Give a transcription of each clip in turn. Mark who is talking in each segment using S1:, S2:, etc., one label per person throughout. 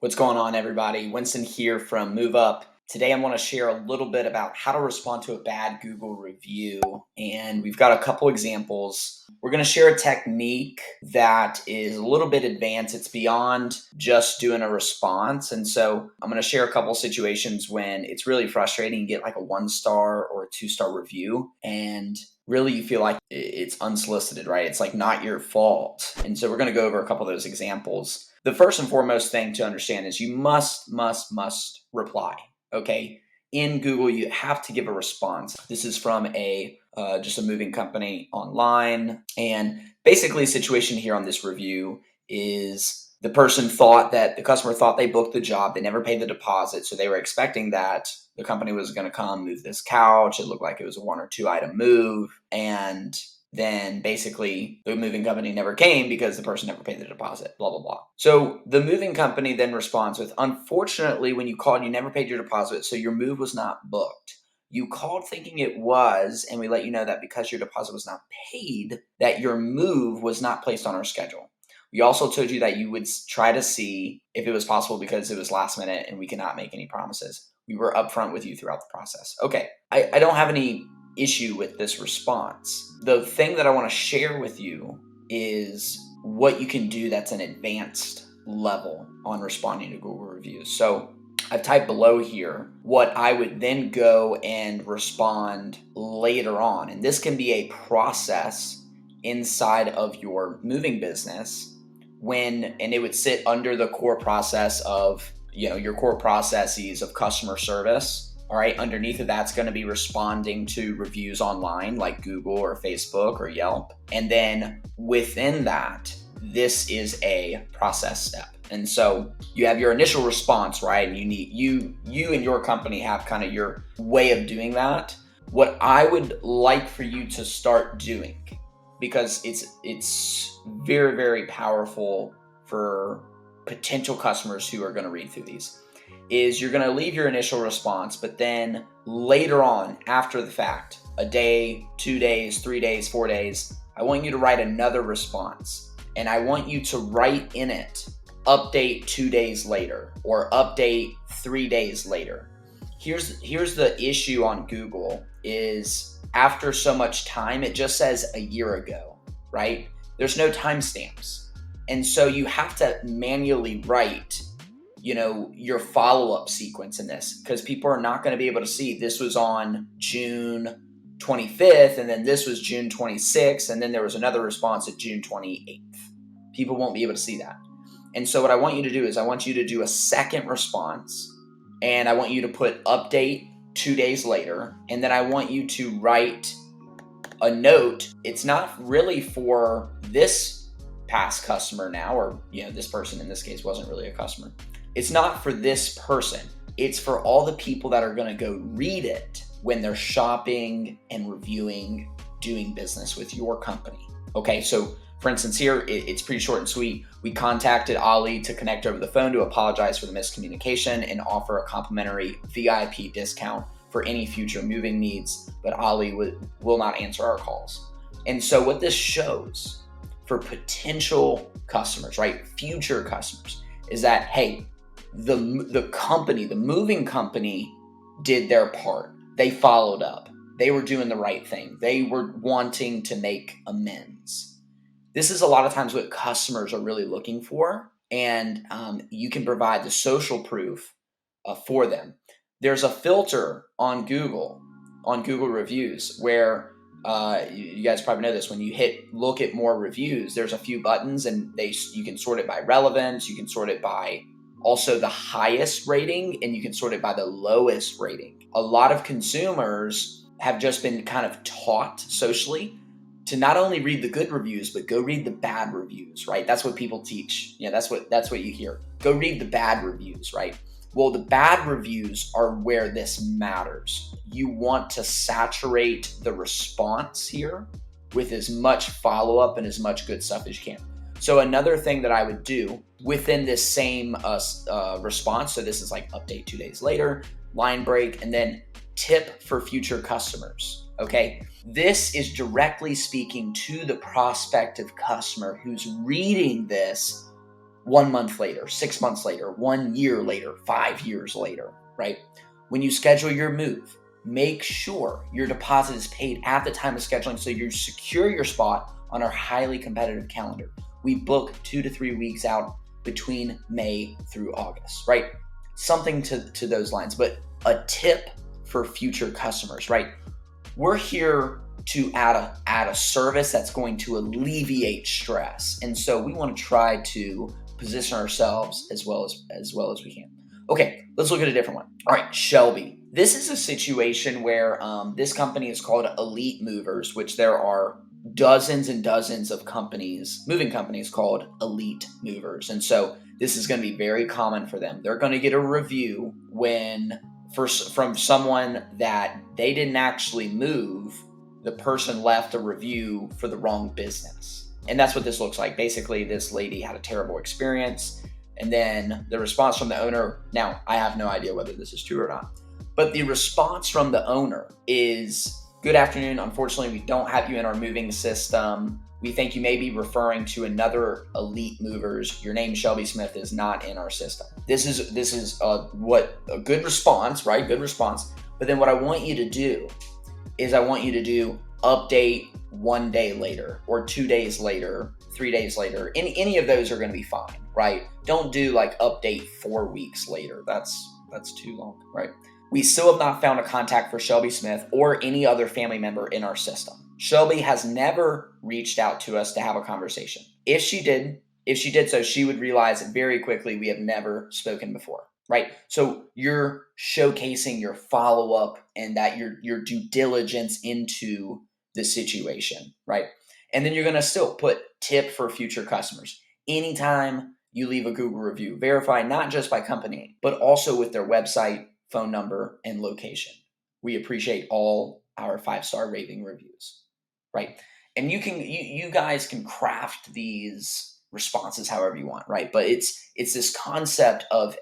S1: What's going on, everybody? Winston here from MoveUp. Today, I want to share a little bit about how to respond to a bad Google review. And we've got a couple examples. We're going to share a technique that is a little bit advanced. It's beyond just doing a response. And so I'm going to share a couple situations when it's really frustrating. You get like a 1-star or a 2-star review, and really you feel like it's unsolicited, right? It's like not your fault. And so we're going to go over a couple of those examples. The first and foremost thing to understand is you must reply. Okay. In Google, you have to give a response. This is from just a moving company online. And basically, the situation here on this review is the person thought that the customer thought they booked the job. They never paid the deposit. So they were expecting that the company was going to come move this couch. It looked like it was a 1 or 2 item move. And then basically the moving company never came because the person never paid the deposit, blah, blah, blah. So the moving company then responds with, unfortunately, when you called, you never paid your deposit, so your move was not booked. You called thinking it was, and we let you know that because your deposit was not paid, that your move was not placed on our schedule. We also told you that you would try to see if it was possible because it was last minute and we cannot make any promises. We were upfront with you throughout the process. Okay, I don't have any issue with this response. The thing that I want to share with you is what you can do that's an advanced level on responding to Google reviews. So I've typed below here what I would then go and respond later on. And this can be a process inside of your moving business and it would sit under the core process of, your core processes of customer service. All right, underneath of that's going to be responding to reviews online like Google or Facebook or Yelp. And then within that, this is a process step. And so you have your initial response, right? And you and your company have kind of your way of doing that. What I would like for you to start doing, because it's very, very powerful for potential customers who are going to read through these, is you're going to leave your initial response, but then later on, after the fact, a day, 2 days, 3 days, 4 days, I want you to write another response. And I want you to write in it, update 2 days later or update 3 days later. Here's the issue on Google is after so much time, it just says a year ago, right? There's no timestamps. And so you have to manually write your follow-up sequence in this, because people are not going to be able to see this was on June 25th, and then this was June 26th, and then there was another response at June 28th. People won't be able to see that. And so what I want you to do is I want you to do a second response, and I want you to put update 2 days later, and then I want you to write a note. It's not really for this past customer now, or this person in this case wasn't really a customer. It's not for this person. It's for all the people that are going to go read it when they're shopping and reviewing, doing business with your company. Okay, so for instance here, it's pretty short and sweet. We contacted Ali to connect over the phone to apologize for the miscommunication and offer a complimentary VIP discount for any future moving needs, but Ali will not answer our calls. And so what this shows for potential customers, right, future customers, is that, hey, the company, the moving company, did their part. They followed up. They were doing the right thing. They were wanting to make amends. This is a lot of times what customers are really looking for, and you can provide the social proof for them. There's a filter on Google reviews where you guys probably know this. When you hit look at more reviews, there's a few buttons, and you can sort it by relevance. You can sort it by also the highest rating, and you can sort it by the lowest rating. A lot of consumers have just been kind of taught socially to not only read the good reviews, but go read the bad reviews, right? That's what people teach. That's what you hear. Go read the bad reviews, right? Well, the bad reviews are where this matters. You want to saturate the response here with as much follow-up and as much good stuff as you can. So another thing that I would do within this same response, so this is like update 2 days later, line break, and then tip for future customers, okay? This is directly speaking to the prospective customer who's reading this 1 month later, 6 months later, 1 year later, 5 years later, right? When you schedule your move, make sure your deposit is paid at the time of scheduling so you secure your spot on our highly competitive calendar. We book 2 to 3 weeks out between May through August, right? Something to those lines, but a tip for future customers, right? We're here to add a service that's going to alleviate stress. And so we want to try to position ourselves as well as we can. Okay, let's look at a different one. All right, Shelby. This is a situation where this company is called Elite Movers, which there are dozens and dozens of companies, moving companies called Elite Movers. And so this is going to be very common for them. They're going to get a review from someone that they didn't actually move. The person left a review for the wrong business. And that's what this looks like. Basically, this lady had a terrible experience. And then the response from the owner, now I have no idea whether this is true or not, but the response from the owner is, "Good afternoon. Unfortunately, we don't have you in our moving system. We think you may be referring to another Elite Movers. Your name, Shelby Smith, is not in our system." This is what a good response, right? Good response. But then what I want you to do is update 1 day later or 2 days later, 3 days later. Any of those are going to be fine, right? Don't do like update 4 weeks later. That's too long, right? We still have not found a contact for Shelby Smith or any other family member in our system. Shelby has never reached out to us to have a conversation. If she did so, she would realize very quickly we have never spoken before, right? So you're showcasing your follow-up and that your due diligence into the situation, right? And then you're going to still put tip for future customers. Anytime you leave a Google review, verify not just by company, but also with their website, phone number, and location. We appreciate all our 5-star rating reviews, right? And you guys can craft these responses however you want, right? But it's this concept of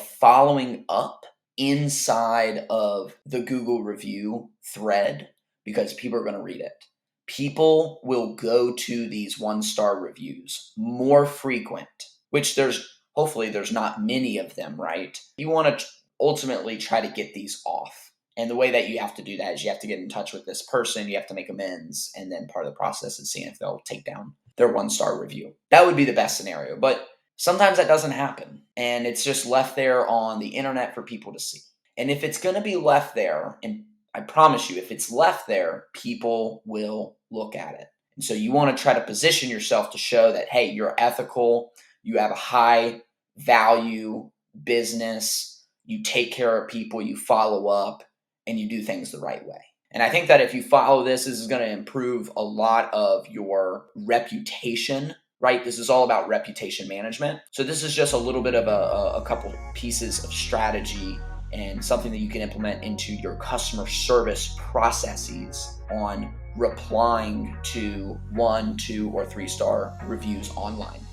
S1: following up inside of the Google review thread because people are going to read it. People will go to these 1-star reviews more frequent, which hopefully there's not many of them, right? You want to ultimately try to get these off. And the way that you have to do that is you have to get in touch with this person, you have to make amends, and then part of the process is seeing if they'll take down their 1-star review. That would be the best scenario, but sometimes that doesn't happen, and it's just left there on the internet for people to see. And if it's going to be left there, and I promise you, if it's left there, people will look at it. And so you want to try to position yourself to show that, hey, you're ethical, you have a high value business, you take care of people, you follow up, and you do things the right way. And I think that if you follow this is going to improve a lot of your reputation, right? This is all about reputation management. So this is just a little bit of a couple pieces of strategy and something that you can implement into your customer service processes on replying to 1, 2, or 3-star reviews online.